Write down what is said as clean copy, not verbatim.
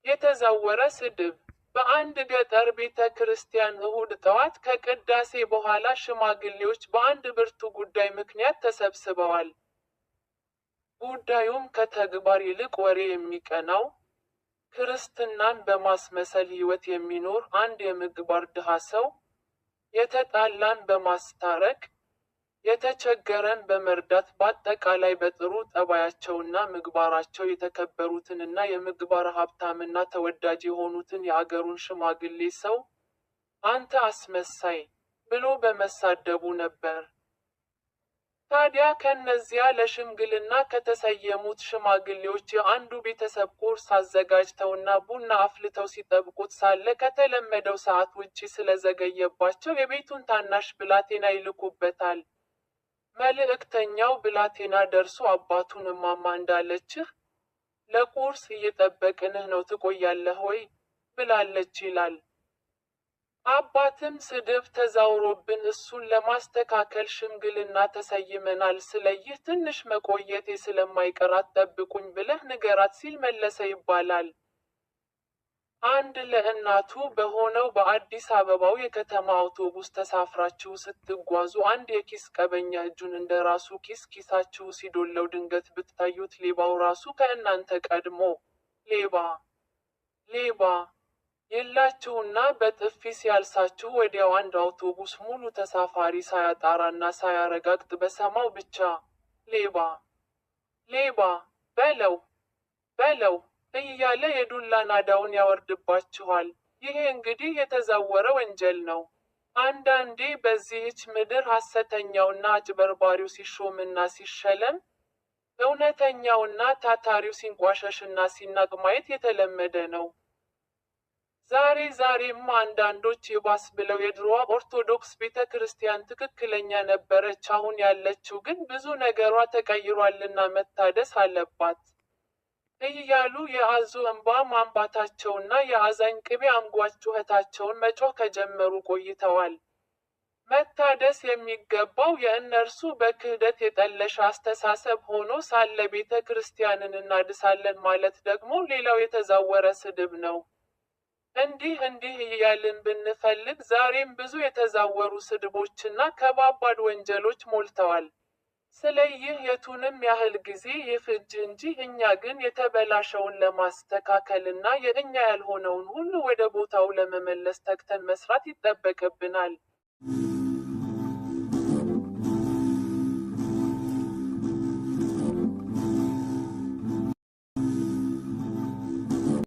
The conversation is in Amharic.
የተዛወረ ስድብ። በአንድ ገጠር ቤተ ክርስቲያን እሁድ ጠዋት ከቅዳሴ በኋላ ሽማግሌዎች በአንድ ብርቱ ጉዳይ ምክንያት ተሰብስበዋል። ጉዳዩም ከተግባር ይልቅ ወሬ የሚቀናው፣ ክርስትናን በማስመሰል ሕይወት የሚኖር አንድ የምግባር ድሃ ሰው፣ የተጣላን በማስታረቅ የተቸገረን በመርዳት በአጠቃላይ በጥሩ ጠባያቸውና ምግባራቸው የተከበሩትንና የምግባር ሀብታምና ተወዳጅ የሆኑትን የአገሩን ሽማግሌ ሰው አንተ አስመሳይ ብሎ በመሳደቡ ነበር። ታዲያ ከእነዚያ ለሽምግልና ከተሰየሙት ሽማግሌዎች የአንዱ ቤተሰብ ቁርስ አዘጋጅተውና ቡና አፍልተው ሲጠብቁት ሳለ ከተለመደው ሰዓት ውጪ ስለዘገየባቸው የቤቱን ታናሽ ብላቴና ይልኩበታል። መልእክተኛው ብላቴና ደርሶ አባቱን እማማ እንዳለችህ ለቁርስ እየጠበቅንህ ነው ትቆያለህ ወይ ብላለች ይላል። አባትም ስድብ ተዛውሮብን እሱን ለማስተካከል ሽምግልና ተሰይመናል ስለይህ ትንሽ መቆየቴ ስለማይቀር አትጠብቁኝ ብለህ ንገራት ሲል መለሰ ይባላል። አንድ ለእናቱ በሆነው በአዲስ አበባው የከተማ አውቶቡስ ተሳፍራችሁ ስትጓዙ አንድ የኪስ ቀበኛ እጁን እንደ ራሱ ኪሳችሁ ሲዶለው ድንገት ብታዩት ሌባው ራሱ ከእናንተ ቀድሞ ሌባ ሌባ የላችሁና በጥፊ ሲያልሳችሁ ወዲያው አንድ አውቶቡስ ሙሉ ተሳፋሪ ሳያጣራና ሳያረጋግጥ በሰማው ብቻ ሌባ ሌባ በለው በለው እያለ የዱላ ናዳውን ያወርድባችኋል። ይሄ እንግዲህ የተዛወረ ወንጀል ነው። አንዳንዴ በዚህች ምድር ሐሰተኛውና አጭበርባሪው ሲሾምና ሲሸለም፣ እውነተኛውና ታታሪው ሲንቋሸሽና ሲናቅ ማየት የተለመደ ነው። ዛሬም አንዳንዶች ይባስ ብለው የድሮዋ ኦርቶዶክስ ቤተ ክርስቲያን ትክክለኛ ነበረች፣ አሁን ያለችው ግን ብዙ ነገሯ ተቀይሯልና መታደስ አለባት እያሉ የአዞ እንባ ማንባታቸውና የአዛኝ ቅቤ አምጓች ጩኸታቸውን መጮህ ከጀመሩ ቆይተዋል። መታደስ የሚገባው የእነርሱ በክህደት የጠለሸ አስተሳሰብ ሆኖ ሳለ ቤተ ክርስቲያንን እናድሳለን ማለት ደግሞ ሌላው የተዛወረ ስድብ ነው። እንዲህ እያልን ብንፈልግ ዛሬም ብዙ የተዛወሩ ስድቦችና ከባባድ ወንጀሎች ሞልተዋል። ስለይህ የቱንም ያህል ጊዜ ይፍጅ እንጂ እኛ ግን የተበላሸውን ለማስተካከልና የእኛ ያልሆነውን ሁሉ ወደ ቦታው ለመመለስ ተግተን መስራት ይጠበቅብናል።